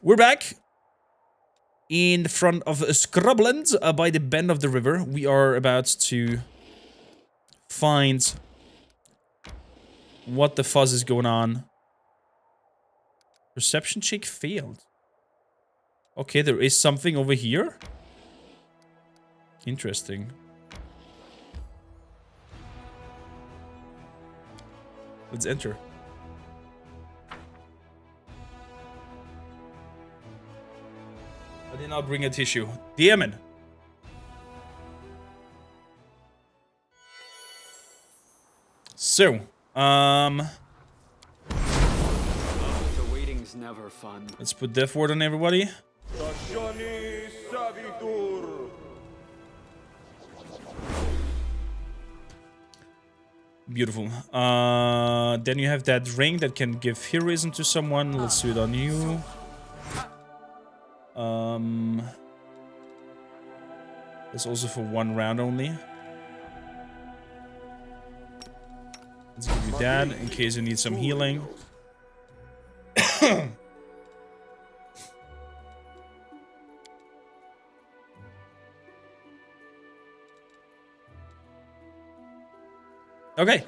We're back in front of Scrubland by the bend of the river. We are about to find what the fuzz is going on. Perception check failed. Okay, there is something over here. Interesting. Let's enter. I did not bring a tissue. Damn it. So, The waiting's never fun. let's put death ward on everybody. Beautiful. Then you have that ring that can give heroism to someone. Let's do it on you. That's also for 1 round only. Let's give you that in case you need some healing. Okay.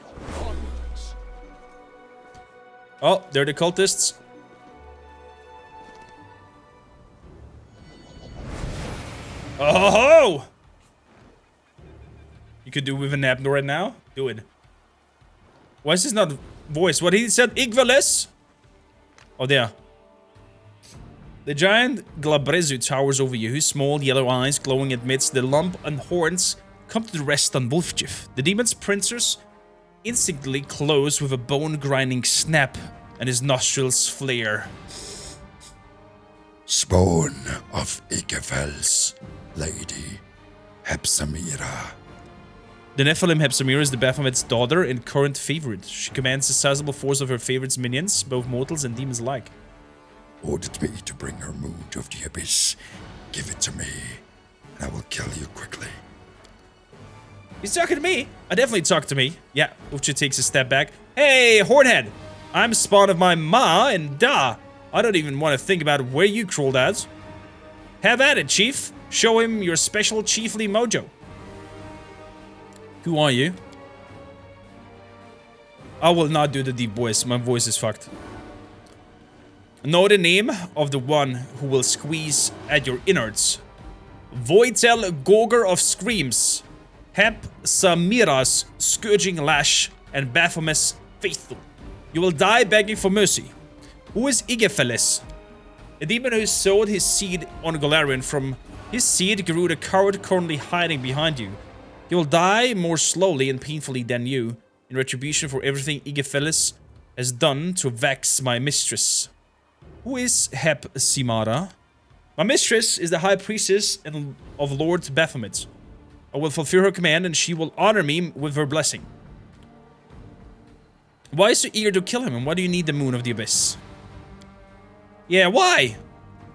Oh, they're the cultists. Oh! You could do with an abno right now? Do it. Why is this not voice? What he said? Igvalis? Oh, there. The giant Glabrezu towers over you, his small yellow eyes glowing amidst the lump and horns come to rest on Wolfjif. The demon's pincers instinctively close with a bone-grinding snap, and his nostrils flare. Spawn of Ikefels, Lady Hepsamira. The Nephilim Hepsamira is the Baphomet's daughter and current favorite. She commands a sizable force of her favorite's minions, both mortals and demons alike. Ordered me to bring her moon of the abyss. Give it to me, and I will kill you quickly. He's talking to me. I definitely talk to me. Yeah, Uchi takes a step back. Hey, Hornhead. I'm spawn of my ma and da. I don't even want to think about where you crawled out. Have at it, Chief. Show him your special chiefly mojo. Who are you? I will not do the deep voice. My voice is fucked. Know the name of the one who will squeeze at your innards. Voitel Gogor of Screams. Hep Samira's Scourging Lash and Baphomet's Faithful. You will die begging for mercy. Who is Igefeles? A demon who sowed his seed on Golarion. From his seed grew the coward currently hiding behind you. He will die more slowly and painfully than you, in retribution for everything Igefeles has done to vex my mistress. Who is Hep Simara? My mistress is the high priestess of Lord Baphomet. I will fulfill her command, and she will honor me with her blessing. Why so eager to kill him, and why do you need the Moon of the Abyss? Yeah, why?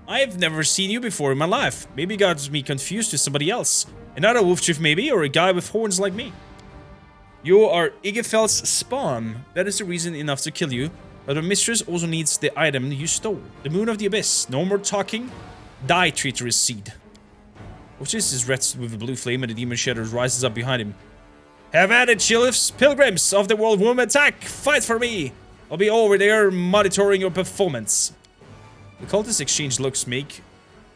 I've never seen you before in my life. Maybe you got me confused with somebody else. Another Wolfchief maybe, or a guy with horns like me. You are Igefel's spawn. That is the reason enough to kill you. But my mistress also needs the item you stole. The Moon of the Abyss. No more talking. Die, traitorous seed. Wolfchief is red with a blue flame, and the demon shadow rises up behind him. Have at it, sheriffs, pilgrims of the world womb, attack! Fight for me! I'll be over there monitoring your performance. The cultists exchange looks, make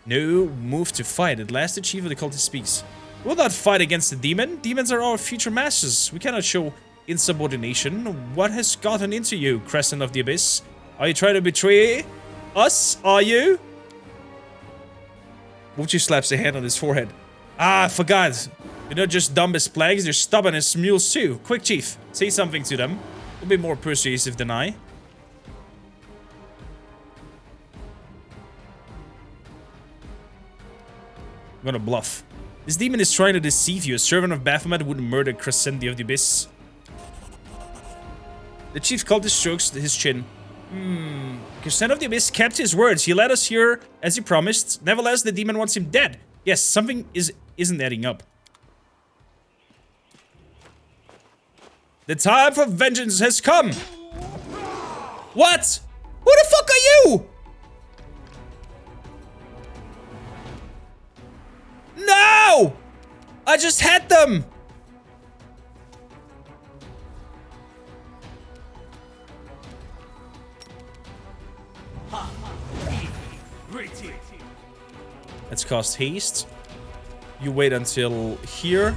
no move to fight. At last the chief of the cultists speaks. We'll not fight against the demon. Demons are our future masters. We cannot show insubordination. What has gotten into you, Crescent of the Abyss? Are you trying to betray us? Are you? Wuchi slaps a hand on his forehead. Ah, I forgot. You're not just dumb as plagues, you're stubborn as mules too. Quick, chief. Say something to them. You'll be more persuasive than I. I'm gonna bluff. This demon is trying to deceive you. A servant of Baphomet would murder Crescendi of the Abyss. The chief cultist strokes his chin. Crescent of the Abyss kept his words. He led us here as he promised. Nevertheless, the demon wants him dead. Yes, something isn't adding up. The time for vengeance has come. What? Who the fuck are you? I just had them! Let's cast haste. You wait until here.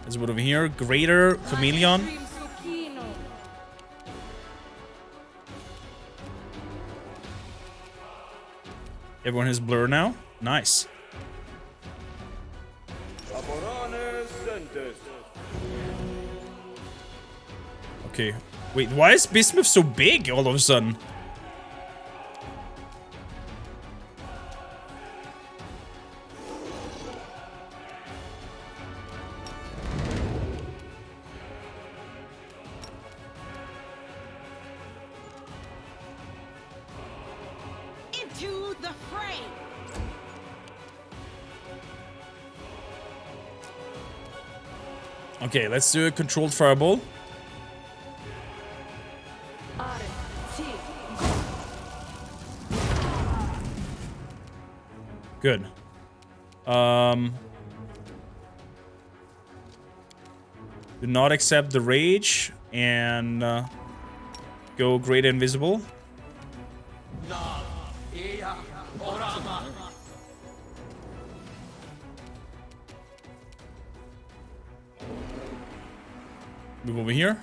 Let's put over here. Greater Chameleon. Everyone has blur now. Nice. Okay. Wait, why is Bismuth so big all of a sudden? Into the fray. Okay, let's do a controlled fireball. Good. Do not accept the rage and go great invisible. Move over here.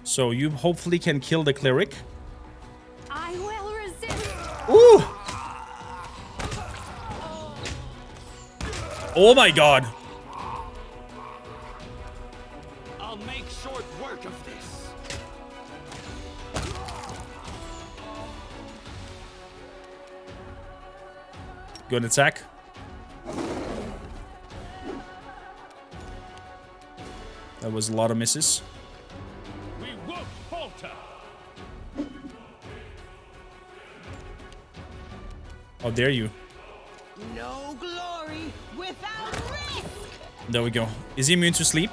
So you hopefully can kill the cleric. I will resist. Ooh! Oh my god. I'll make short work of this. Good attack. That was a lot of misses. We won't falter. How dare you? No glory without risk. There we go. Is he immune to sleep?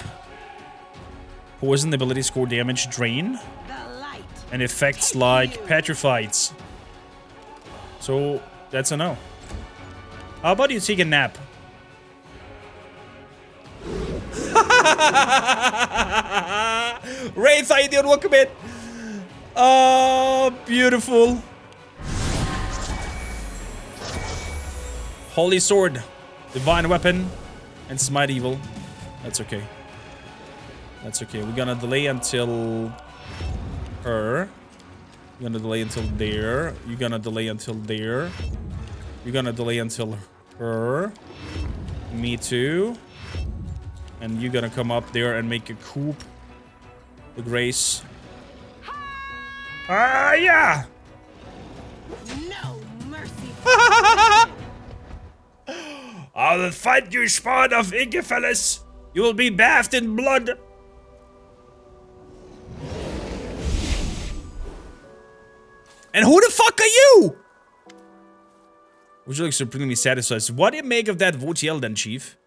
Poison ability score damage drain. The light. And effects like petrifieds. So that's a no. How about you take a nap? Wraith, idiot, welcome in. Oh, beautiful. Holy sword, divine weapon, and smite evil. That's okay. That's okay. We're gonna delay until her. You're gonna delay until there. You're gonna delay until there. You're gonna delay until her. Me too. And you're gonna come up there and make a coup. The grace. Ah, yeah! No mercy. I will fight you, spawn of E46. You will be bathed in blood. And who the fuck are you? Would you look supremely satisfied? So what do you make of that VOTL then, Chief?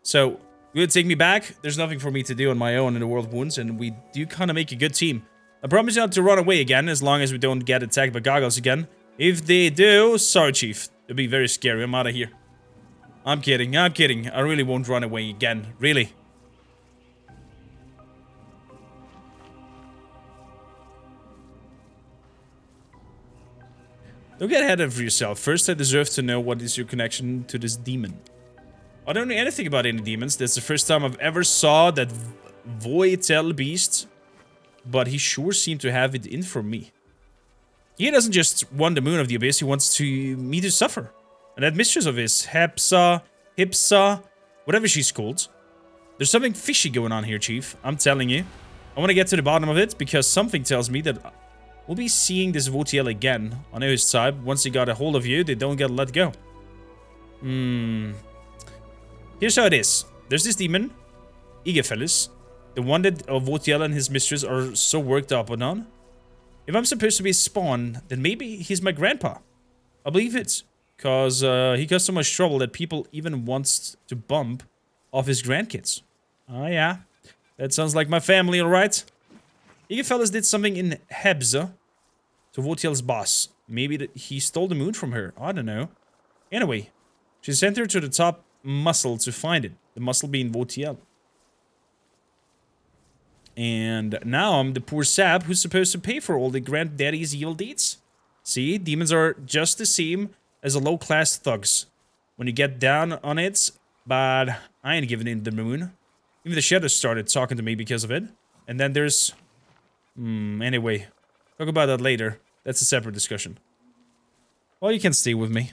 So, you would take me back? There's nothing for me to do on my own in the World of Wounds, and we do kind of make a good team. I promise you not to run away again, as long as we don't get attacked by goggles again. If they do, sorry, Chief. It'll be very scary. I'm out of here. I'm kidding. I'm kidding. I really won't run away again. Really. Don't get ahead of yourself. First, I deserve to know what is your connection to this demon. I don't know anything about any demons. That's the first time I've ever saw that VOTL beast. But he sure seemed to have it in for me. He doesn't just want the moon of the abyss, he wants me to suffer. And that mistress of his, Hipsa, whatever she's called. There's something fishy going on here, Chief. I'm telling you. I want to get to the bottom of it, because something tells me that we'll be seeing this VOTL again on his side. Once he got a hold of you, they don't get let go. Here's how it is. There's this demon, E46. The one that VOTL and his mistress are so worked up on. If I'm supposed to be a spawn, then maybe he's my grandpa. I believe it. Because he caused so much trouble that people even want to bump off his grandkids. Oh yeah. That sounds like my family, alright? E46 did something in Hebza to Votiel's boss. Maybe he stole the moon from her. I don't know. Anyway, she sent her to the top muscle to find it. The muscle being Votiel. And now I'm the poor sap who's supposed to pay for all the granddaddy's evil deeds. See, demons are just the same as the low-class thugs. When you get down on it, but I ain't giving in the moon. Even the shadows started talking to me because of it. And then there's... anyway. Talk about that later. That's a separate discussion. Well, you can stay with me.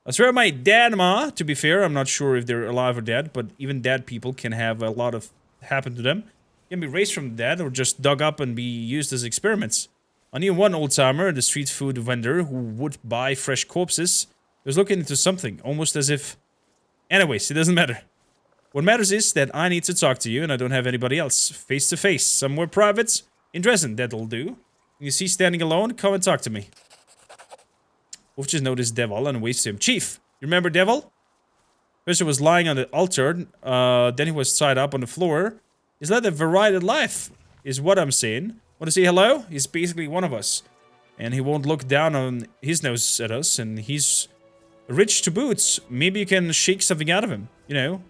I swear my dad and ma, to be fair, I'm not sure if they're alive or dead, but even dead people can have a lot of happen to them. Can be raised from the dead or just dug up and be used as experiments. I knew one old-timer, the street food vendor, who would buy fresh corpses. He was looking into something, almost as if... Anyways, it doesn't matter. What matters is that I need to talk to you and I don't have anybody else. Face to face, somewhere private, in Dresden, that'll do. You see standing alone, come and talk to me. Wolf just noticed Devil and waves to him. Chief, you remember Devil? First he was lying on the altar, then he was tied up on the floor. He's led a varied life, is what I'm saying. Want to say hello? He's basically one of us. And he won't look down on his nose at us, and he's rich to boots. Maybe you can shake something out of him, you know?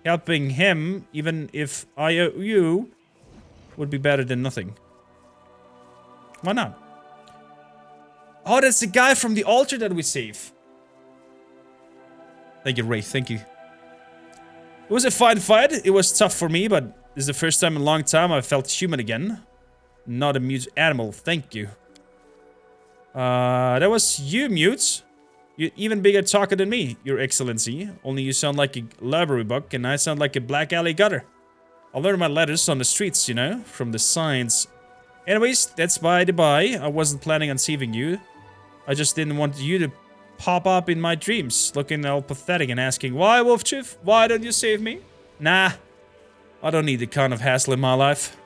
Helping him, even if I owe you, would be better than nothing. Why not? Oh, that's the guy from the altar that we save. Thank you, Ray. Thank you. It was a fine fight. It was tough for me, but this is the first time in a long time I felt human again. Not a mute animal. Thank you. That was you, Mute. You're even bigger talker than me, Your Excellency. Only you sound like a library book, and I sound like a black alley gutter. I learned my letters on the streets, you know, from the signs. Anyways, that's by the by. I wasn't planning on saving you. I just didn't want you to pop up in my dreams, looking all pathetic and asking, why, Wolfchief? Why don't you save me? Nah, I don't need the kind of hassle in my life.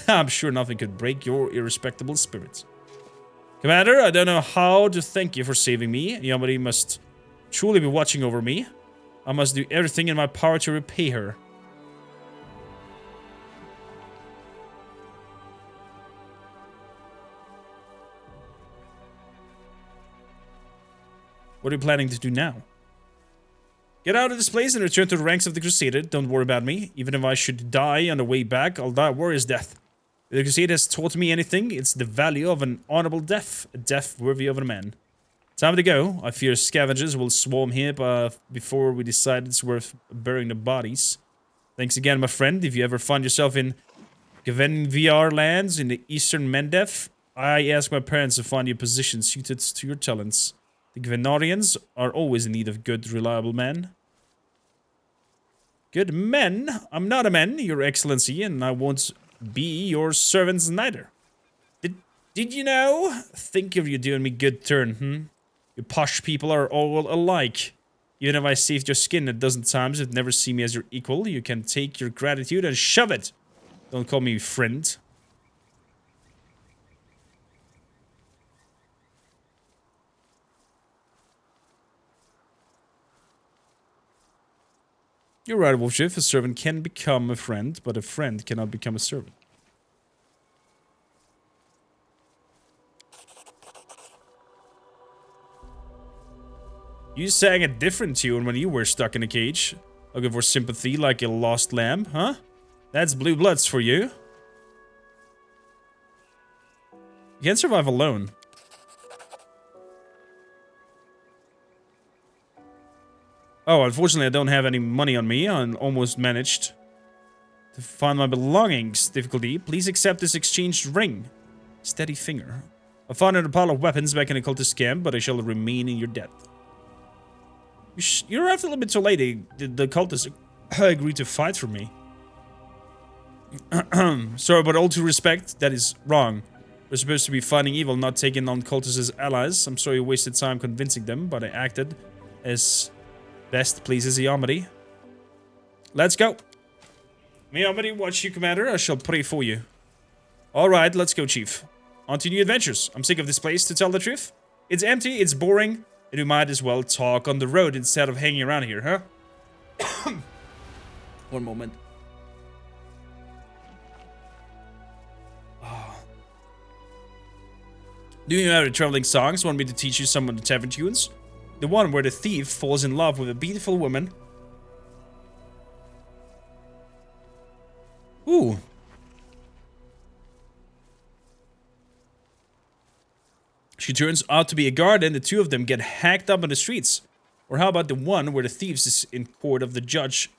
I'm sure nothing could break your irrespectable spirit. Commander, I don't know how to thank you for saving me. Somebody must truly be watching over me. I must do everything in my power to repay her. What are you planning to do now? Get out of this place and return to the ranks of the Crusader. Don't worry about me. Even if I should die on the way back, I'll die a warrior's death. If the Crusade has taught me anything, it's the value of an honorable death. A death worthy of a man. Time to go. I fear scavengers will swarm here before we decide it's worth burying the bodies. Thanks again, my friend. If you ever find yourself in Gvenviar lands in the eastern Mendef, I ask my parents to find you a position suited to your talents. The Gvenarians are always in need of good, reliable men. Good men? I'm not a man, Your Excellency, and I won't be your servants neither. Did you know? Think of you doing me good turn, You posh people are all alike. Even if I saved your skin a dozen times, you'd never see me as your equal. You can take your gratitude and shove it. Don't call me friend. You're right, Wolfchief. A servant can become a friend, but a friend cannot become a servant. You sang a different tune when you were stuck in a cage. Looking for sympathy like a lost lamb, huh? That's blue bloods for you. You can't survive alone. Oh, unfortunately I don't have any money on me. I almost managed to find my belongings. Difficulty. Please accept this exchanged ring. Steady finger. I found a pile of weapons back in the cultist camp, but I shall remain in your debt. You arrived a little bit too late. The cultists agreed to fight for me. Sorry, but all due respect, that is wrong. We're supposed to be fighting evil, not taking on cultists as allies. I'm sorry you wasted time convincing them, but I acted as best pleases Iomadi. Let's go. May Iomadi watch you, Commander. I shall pray for you. Alright, let's go, Chief. On to new adventures. I'm sick of this place, to tell the truth. It's empty, it's boring, and we might as well talk on the road instead of hanging around here, huh? One moment. Do you have any traveling songs? Want me to teach you some of the tavern tunes? The one where the thief falls in love with a beautiful woman. Ooh. She turns out to be a guard and the two of them get hacked up on the streets. Or how about the one where the thieves is in court of the judge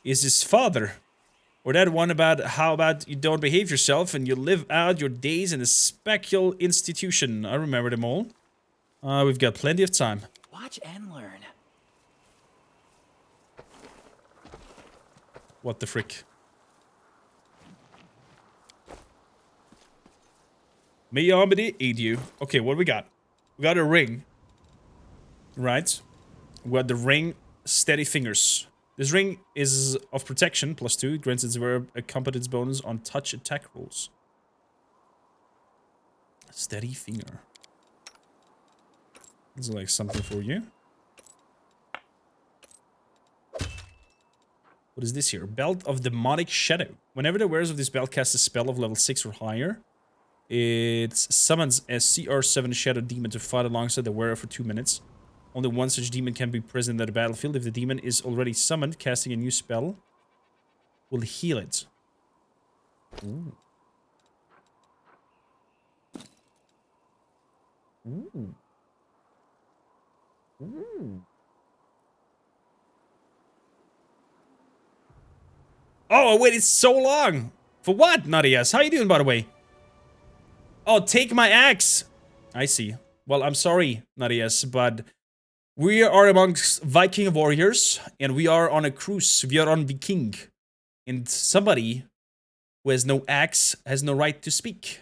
is his father? Or that one about how about you don't behave yourself and you live out your days in a speculative institution. I remember them all. We've got plenty of time. Watch and learn. What the frick? May Yamadi aid you. Okay, what do we got? We got a ring. Right? We got the ring Steady Fingers. This ring is of protection, +2. It grants its wearer a competence bonus on touch attack rolls. Steady Finger. This is like something for you. What is this here? Belt of Demonic Shadow. Whenever the wearers of this belt casts a spell of level 6 or higher, it summons a CR7 Shadow Demon to fight alongside the wearer for 2 minutes. Only one such demon can be present at the battlefield. If the demon is already summoned, casting a new spell will heal it. Ooh. Ooh. Ooh. Oh, wait, it's so long. For what, Nadias? How you doing, by the way? Oh, take my axe. I see. Well, I'm sorry, Nadias, but we are amongst Viking warriors, and we are on a cruise. We are on Viking. And somebody who has no axe has no right to speak.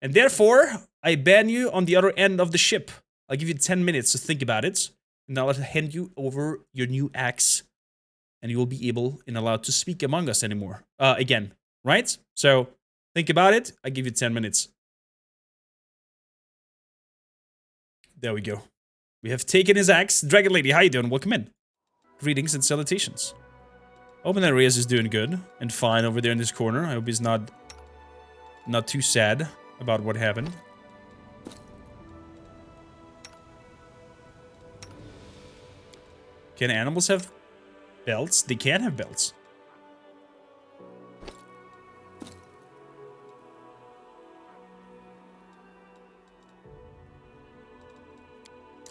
And therefore, I ban you on the other end of the ship. I'll give you 10 minutes to think about it. And I'll hand you over your new axe. And you will be able and allowed to speak among us anymore. Again, right? So, think about it. I give you 10 minutes. There we go. We have taken his axe. Dragon Lady, how you doing? Welcome in. Greetings and salutations. Hoping that Reyes is doing good and fine over there in this corner. I hope he's not too sad about what happened. Can animals have belts? They can have belts.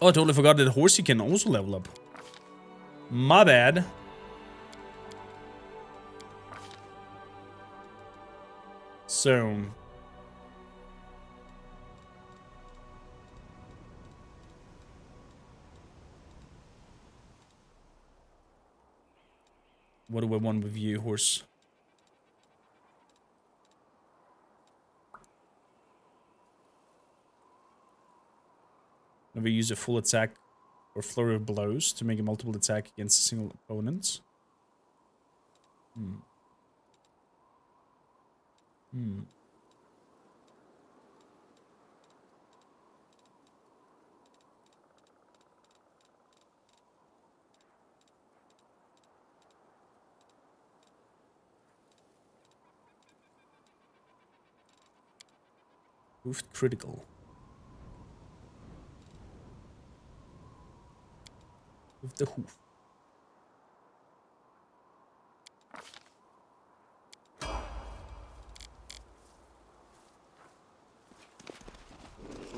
Oh, I totally forgot that horsey can also level up. My bad. So. What do I want with you, horse? Never use a full attack or flurry of blows to make a multiple attack against a single opponent. Hoofed critical. With the hoof.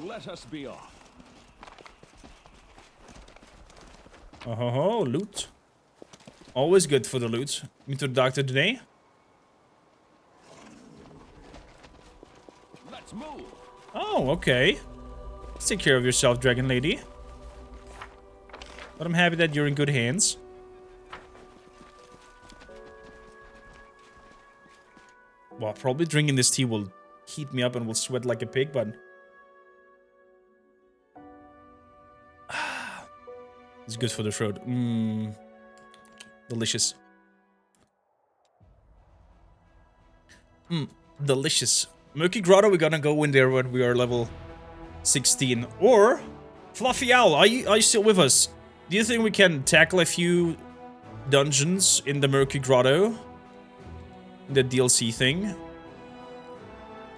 Let us be off. Oh ho ho, loot. Always good for the loot. Meet the doctor today. Let's move. Oh, okay. Take care of yourself, Dragon Lady. But I'm happy that you're in good hands. Well, probably drinking this tea will heat me up and will sweat like a pig, but... it's good for the throat. Delicious. Delicious. Murky Grotto, we're gonna go in there when we are level 16. Or... Fluffy Owl, are you still with us? Do you think we can tackle a few dungeons in the Murky Grotto? The DLC thing?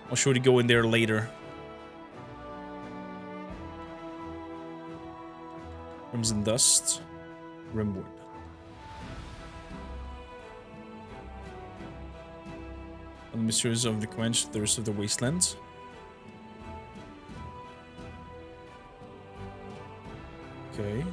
Or should we go in there later? Crimson Dust. Rimwood. The mysteries of the quenched thirst of the wastelands. Okay.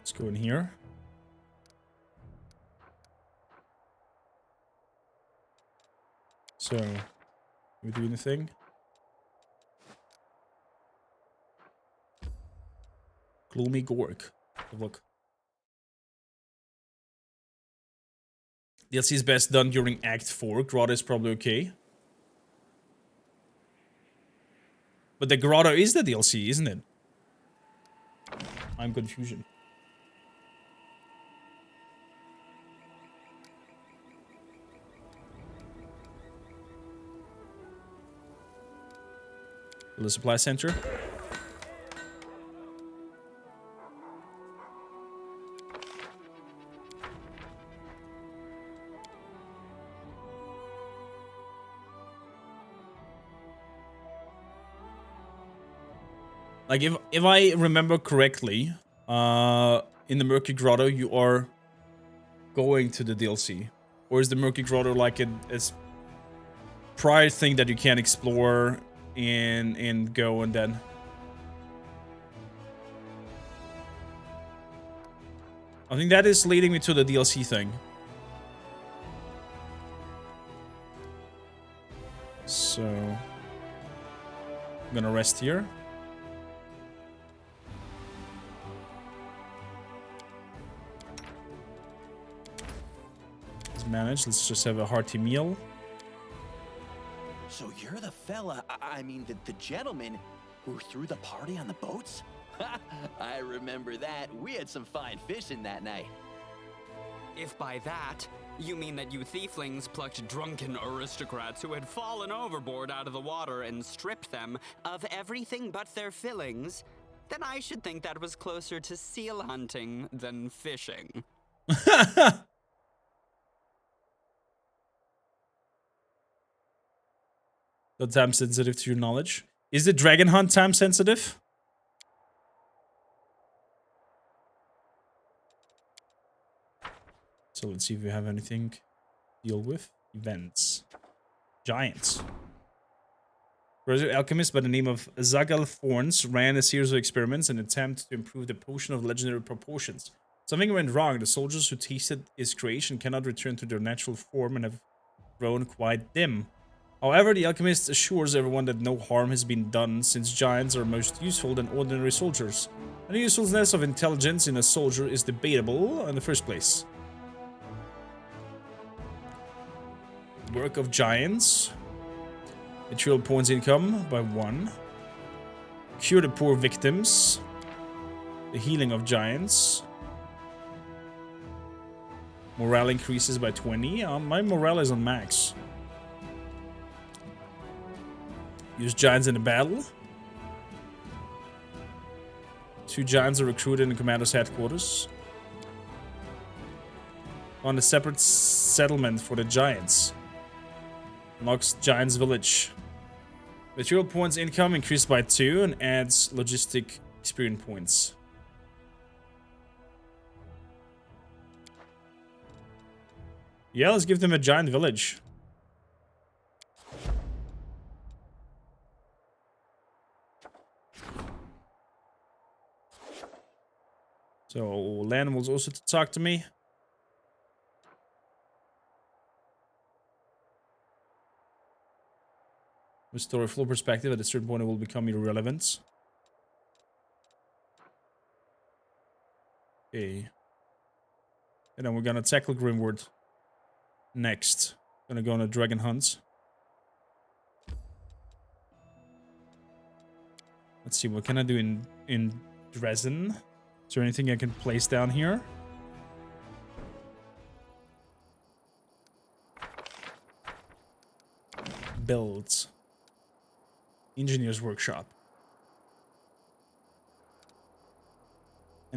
Let's go in here. So, we do anything? Gloomy Gork. Look. DLC is best done during Act 4. Grotto is probably okay. But the Grotto is the DLC, isn't it? I'm confusion. The supply center. Like if I remember correctly, in the Murky Grotto you are going to the DLC, or is the Murky Grotto like a prior thing that you can explore and go and then? I think that is leading me to the DLC thing. So I'm gonna rest here. Let's manage. Let's just have a hearty meal. So you're the fella, I mean the gentleman who threw the party on the boats? I remember that. We had some fine fishing that night. If by that, you mean that you thieflings plucked drunken aristocrats who had fallen overboard out of the water and stripped them of everything but their fillings, then I should think that was closer to seal hunting than fishing. Not time sensitive to your knowledge. Is the dragon hunt time sensitive? So let's see if we have anything to deal with. Events. Giants. An alchemist by the name of Zagal Thorns ran a series of experiments in an attempt to improve the potion of legendary proportions. Something went wrong. The soldiers who tasted his creation cannot return to their natural form and have grown quite dim. However, the alchemist assures everyone that no harm has been done, since giants are most useful than ordinary soldiers. And the usefulness of intelligence in a soldier is debatable in the first place. Work of giants. Material points income by 1. Cure the poor victims. The healing of giants. Morale increases by 20. My morale is on max. Use giants in a battle. 2 giants are recruited in the commander's headquarters. On a separate settlement for the giants. Unlocks Giants Village. Material points income increased by 2 and adds logistic experience points. Yeah, let's give them a giant village. So, animals also to talk to me. Restore flow perspective. At a certain point, it will become irrelevant. Okay. And then we're gonna tackle Grimward next. Gonna go on a dragon hunt. Let's see, what can I do in Dresden? Is there anything I can place down here? Builds. Engineer's workshop.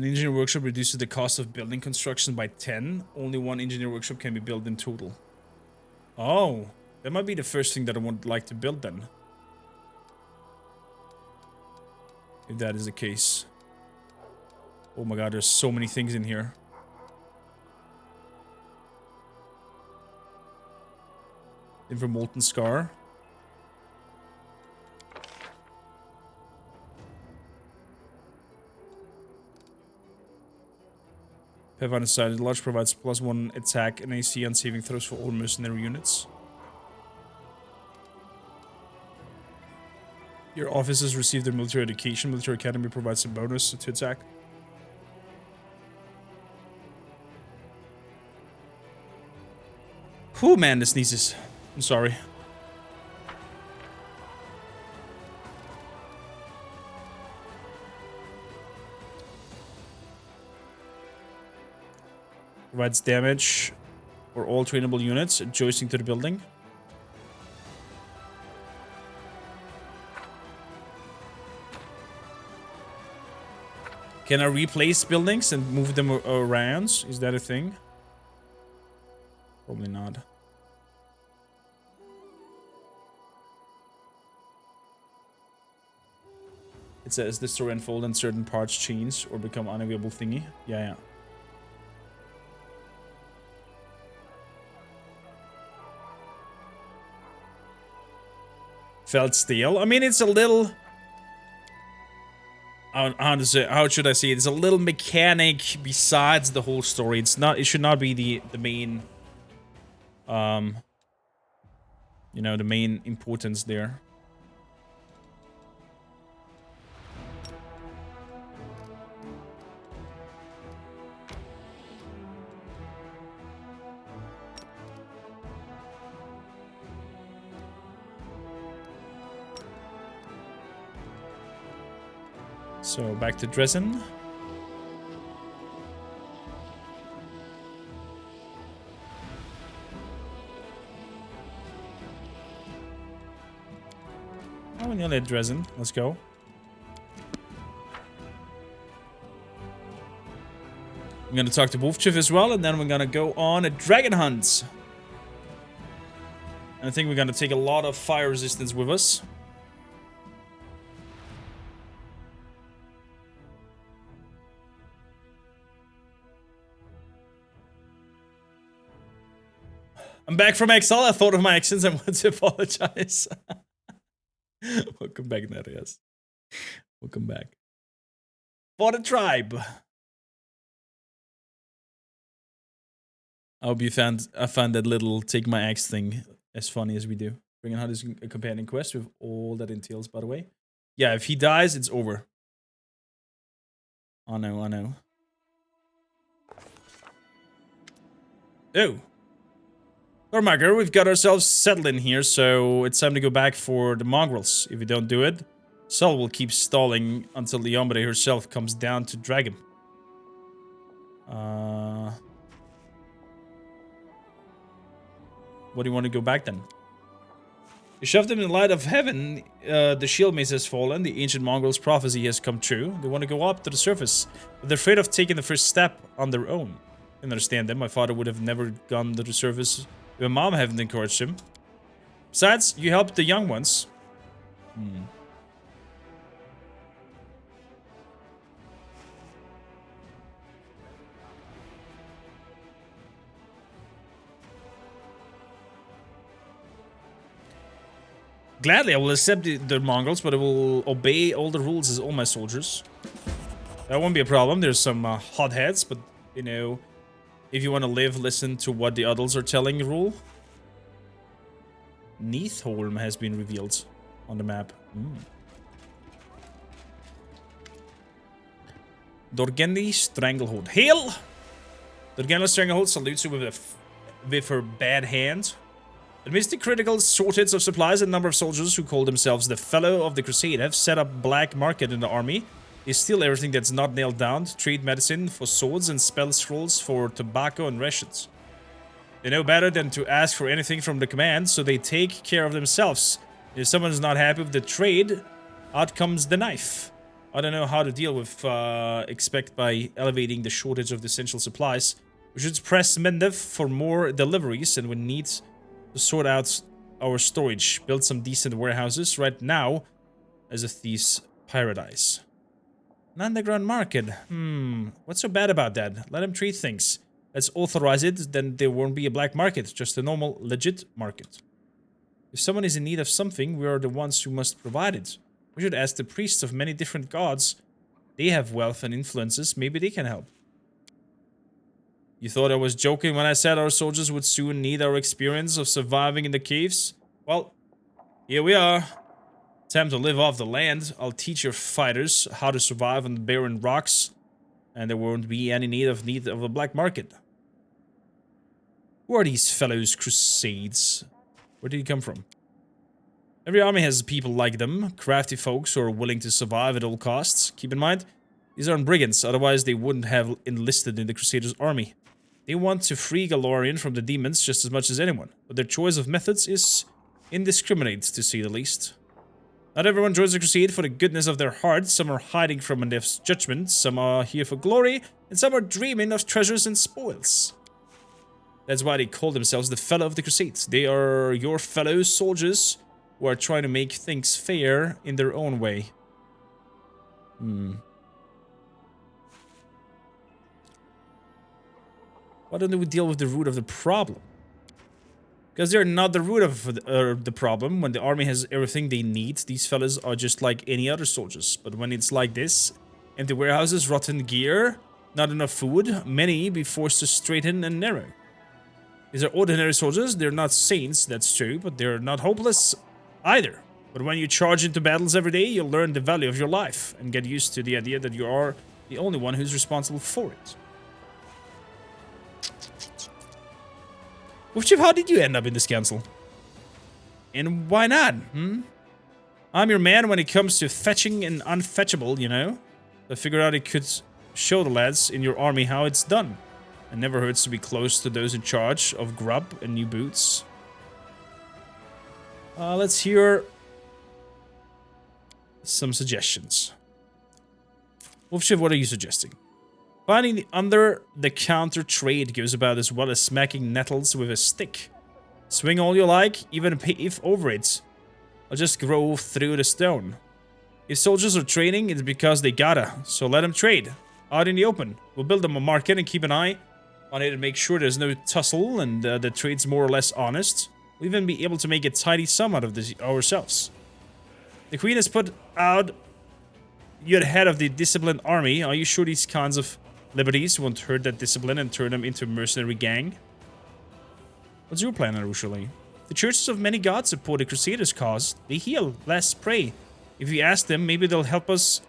An engineer workshop reduces the cost of building construction by 10. Only one engineer workshop can be built in total. Oh, that might be the first thing that I would like to build then. If that is the case. Oh my god, there's so many things in here. In for Molten Scar. Pathfinder side, large provides +1 attack and AC and saving throws for all mercenary units. Your officers receive their military education. Military Academy provides a bonus to attack. Whew, man, this sneezes. I'm sorry. Provides damage for all trainable units, joisting to the building. Can I replace buildings and move them around? Is that a thing? Probably not. It says the story unfold and certain parts change or become unavailable thingy. Yeah. Felt stale. I mean, it's a little... How should I say it? It's a little mechanic besides the whole story. It's not... It should not be the main... you know, the main importance there. So back to Dresden. Oh, we nearly at Dresden. Let's go. I'm gonna talk to Wolfchief as well, and then we're gonna go on a dragon hunt. And I think we're gonna take a lot of fire resistance with us. I'm back from exile. I thought of my actions and want to apologize. Welcome back, Narias. Welcome back. For the tribe. I hope you found that little take my axe thing as funny as we do. Bringing Hunt is a companion quest with all that entails, by the way. Yeah, if he dies, it's over. I know. Oh. Kormakr, we've got ourselves settled in here, so it's time to go back for the mongrels. If we don't do it, Skald will keep stalling until the Yombre herself comes down to drag him. What do you want to go back then? You shoved them in the light of heaven. The shield mace has fallen. The ancient mongrel's prophecy has come true. They want to go up to the surface, but they're afraid of taking the first step on their own. I can understand them. My father would have never gone to the surface. Your mom haven't encouraged him. Besides, you helped the young ones. Gladly, I will accept the mongrels, but I will obey all the rules as all my soldiers. That won't be a problem. There's some hotheads, but, you know... If you want to live, listen to what the adults are telling you rule. Neathholm has been revealed on the map. Dorgendi Stranglehold. Hail! Dorgendi Stranglehold salutes you with her bad hand. Amidst the critical shortage of supplies, a number of soldiers who call themselves the Fellow of the Crusade have set up black market in the army. They steal everything that's not nailed down, trade medicine for swords and spell scrolls for tobacco and rations. They know better than to ask for anything from the command, so they take care of themselves. If someone is not happy with the trade, out comes the knife. I don't know how to deal with expect by elevating the shortage of the essential supplies. We should press Mendev for more deliveries, and we need to sort out our storage. Build some decent warehouses right now as a thief's paradise. An underground market. What's so bad about that? Let him treat things. Let's authorize it, then there won't be a black market, just a normal, legit market. If someone is in need of something, we are the ones who must provide it. We should ask the priests of many different gods. They have wealth and influences, maybe they can help. You thought I was joking when I said our soldiers would soon need our experience of surviving in the caves? Well, here we are. Time to live off the land. I'll teach your fighters how to survive on the barren rocks, and there won't be any need of a black market. Who are these fellows crusades? Where did he come from? Every army has people like them, crafty folks who are willing to survive at all costs. Keep in mind, these aren't brigands, otherwise they wouldn't have enlisted in the Crusaders' army. They want to free Galorian from the demons just as much as anyone, but their choice of methods is indiscriminate, to say the least. Not everyone joins the crusade for the goodness of their hearts. Some are hiding from Mendev's judgment, some are here for glory, and some are dreaming of treasures and spoils. That's why they call themselves the Fellow of the Crusades. They are your fellow soldiers who are trying to make things fair in their own way. Why don't we deal with the root of the problem? Because they're not the root of the problem. When the army has everything they need, these fellas are just like any other soldiers. But when it's like this, empty warehouses, rotten gear, not enough food, many be forced to straighten and narrow. These are ordinary soldiers, they're not saints, that's true, but they're not hopeless either. But when you charge into battles every day, you'll learn the value of your life and get used to the idea that you are the only one who's responsible for it. Wolf Chief, how did you end up in this council? And why not, I'm your man when it comes to fetching and unfetchable, you know? I figured out I could show the lads in your army how it's done. It never hurts to be close to those in charge of grub and new boots. Let's hear some suggestions. Wolf Chief, what are you suggesting? Finding the under-the-counter trade goes about as well as smacking nettles with a stick. Swing all you like, even pave over it. Or just grow through the stone. If soldiers are trading, it's because they gotta, so let them trade. Out in the open. We'll build them a market and keep an eye on it to make sure there's no tussle and the trade's more or less honest. We'll even be able to make a tidy sum out of this ourselves. The Queen has put out you at head of the disciplined army. Are you sure these kinds of liberties won't hurt that discipline and turn them into a mercenary gang? What's your plan, Arushali? The churches of many gods support the Crusaders' cause. They heal, bless, pray. If we ask them, maybe they'll help us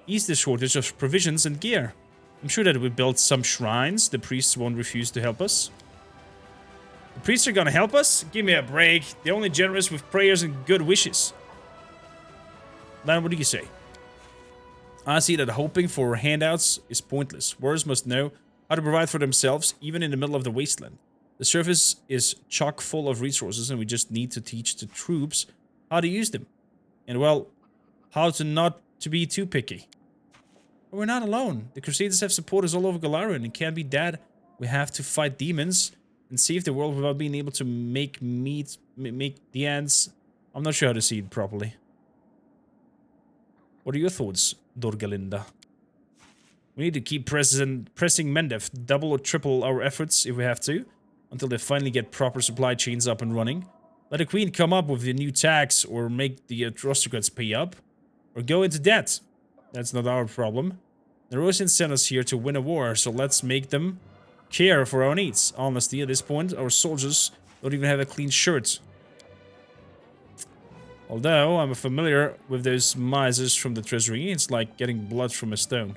ease the shortage of provisions and gear. I'm sure that if we build some shrines, the priests won't refuse to help us. The priests are gonna help us? Give me a break. They're only generous with prayers and good wishes. Lan, what do you say? I see that hoping for handouts is pointless. Warriors must know how to provide for themselves, even in the middle of the wasteland. The surface is chock full of resources, and we just need to teach the troops how to use them. And, well, how to not to be too picky. But we're not alone. The Crusaders have supporters all over Galarian. It can't be that we have to fight demons and save the world without being able to make the ends. I'm not sure how to see it properly. What are your thoughts, Dorgalinda? We need to keep pressing Mendev, double or triple our efforts if we have to, until they finally get proper supply chains up and running. Let the Queen come up with the new tax, or make the aristocrats pay up, or go into debt. That's not our problem. The Rosians sent us here to win a war, so let's make them care for our needs. Honestly, at this point, our soldiers don't even have a clean shirt. Although, I'm familiar with those misers from the treasury. It's like getting blood from a stone.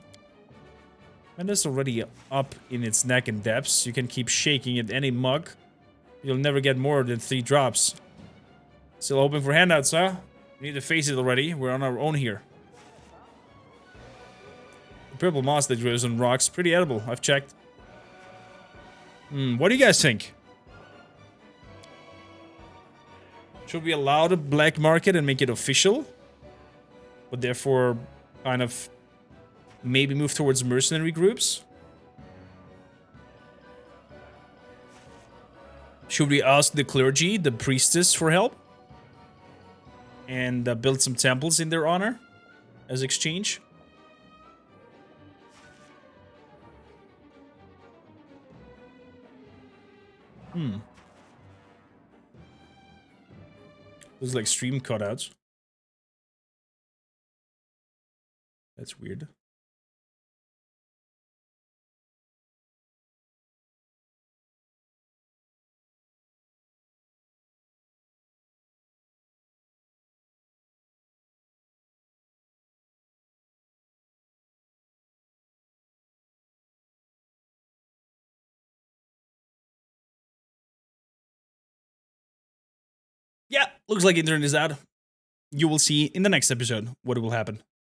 And it's already up in its neck and depths. You can keep shaking at any mug. You'll never get more than 3 drops. Still hoping for handouts, huh? We need to face it already. We're on our own here. The purple moss that grows on rocks, pretty edible. I've checked. What do you guys think? Should we allow the black market and make it official? But therefore, kind of Maybe move towards mercenary groups. Should we ask the clergy, the priestess, for help? And build some temples in their honor as exchange? Looks like stream cutouts. That's weird. Yeah, looks like internet is out. You will see in the next episode what will happen.